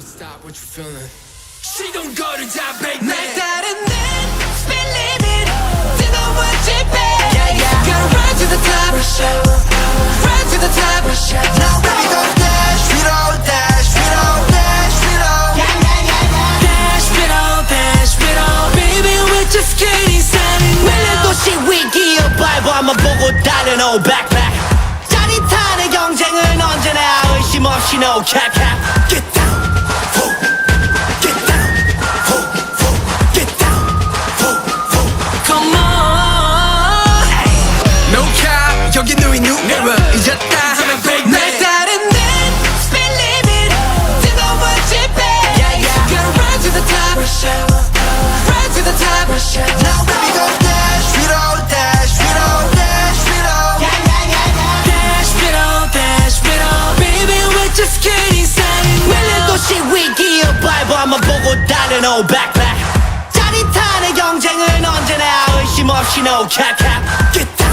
Stop what you're feeling. She don't go to job, baby. 날 따르는 speed limit 뜨거운 집에 Gotta run to the top, run to the top. Now baby go dash, we don't dash, we don't dash, we don't dash, we don't dash, we don't. Baby we're just getting started. 밀린 도시 위기의 바이브 한번 보고 달려 no backpack. 짜릿한 경쟁은 언제나 의심 없이 no cap cap. Get down. 여기 누이 new era 잊었다 하면 baby 날 따르는 speed limit 뜨거운 집에 Gotta run to the top, run to the top. Now baby go dash, we don't dash, we don't dash, we don't dash, we don't dash, we don't. Baby we're just getting started. 밀린 도시 위기의 바이브 한번 보고 달려 no backpack. 짜릿한 경쟁은 언제나 의심 없이 no cap cap. Get down.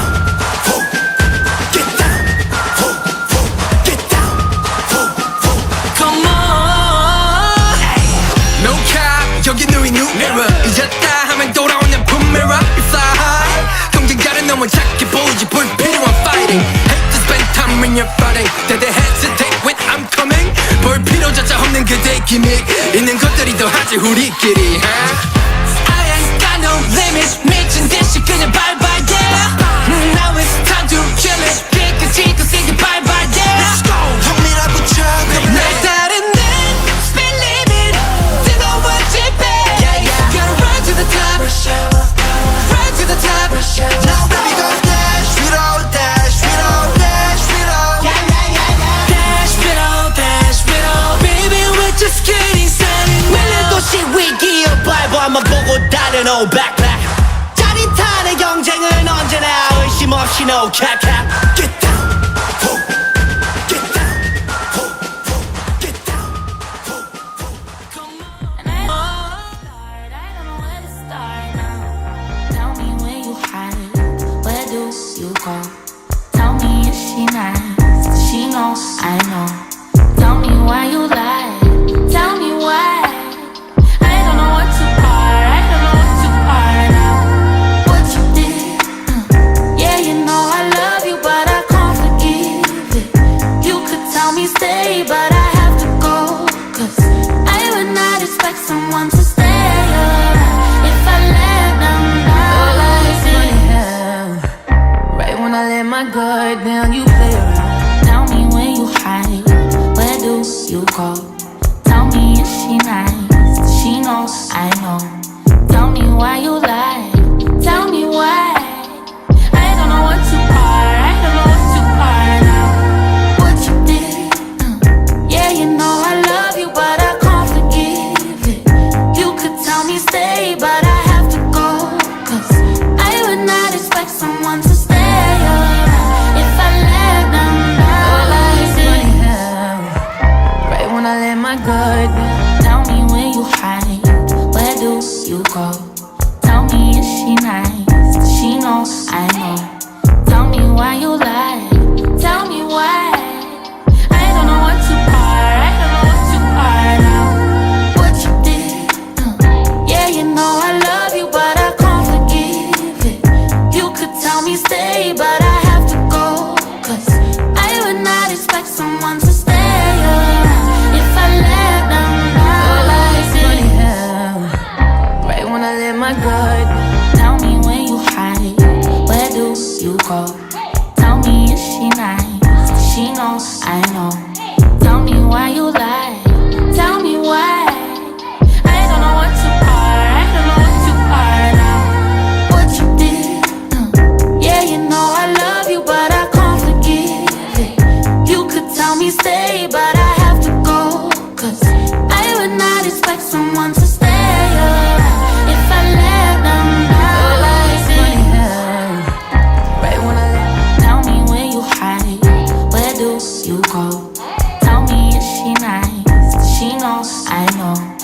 여기 누이 new era 잊었다 하면 돌아오는 품메라 We fly high 경쟁자는 너무 작게 보이지 불필요한 fighting Hate to spend time when you're fighting That they hesitate when I'm coming 볼 필요조차 없는 그대의 기믹 있는 것들이 더 하지 우리끼리 I ain't got no limits 미친 듯이 그냥 bye bye yeah Now it's time to kill it 끝까지 끝까지 bye bye yeah Let's go 형이라 붙여 날 따르는 speed limit 뜨거운 집에 Gotta run to the top, run to the top. Now baby go dash, we don't dash, we don't dash, we don't dash, we don't dash, we don't. Baby we're just getting started. 밀린 도시 위기의 바이브 한번 보고 달려 no backpack. 짜릿한 경쟁은 언제나 의심 없이 no cap cap. Get down. Tell me if she nice, she knows I know. Tell me why you lie, tell me why. I don't know what to part, I don't know what to part now. What you did, yeah you know I love you but I can't forgive it. You could tell me stay but I have to go. Cause I would not expect someone to stay around if I let them down. Right when I let my guard down, you play around. Tell me when you hide, where do you go? Tell me if she nice, she knows I know. Tell me why you lie, tell me why. I don't know what to part, I don't know what to part now. What you did, yeah you know I love you but I can't forgive it. You could tell me stay but I have to go. Cause I would not expect someone to stay around if I let them down like this. Right when I let my guard down. Tell me when you hide, where do you go? Tell me if she nice, she knows I know. Tell me why you lie, tell me why. I don't know what to part, I don't know what to part now. What you did, yeah you know I love you but I can't forgive it. You could tell me stay but I have to go. Cause I would not expect someone to stay around if I let them down like this. Right when I let my guard down. Tell me when you hide, where do you go? Tell me if she nice, she knows I know. Tell me why you lie, tell me why. I don't know what to part, I don't know what to part now. What you did, yeah you know I love you but I can't forgive it. You could tell me stay but I have to go. Cause I would not expect someone to stay around if I let them down like this. Right when I let, tell me when you hide, where do you go? Tell me if she nice, she knows I know.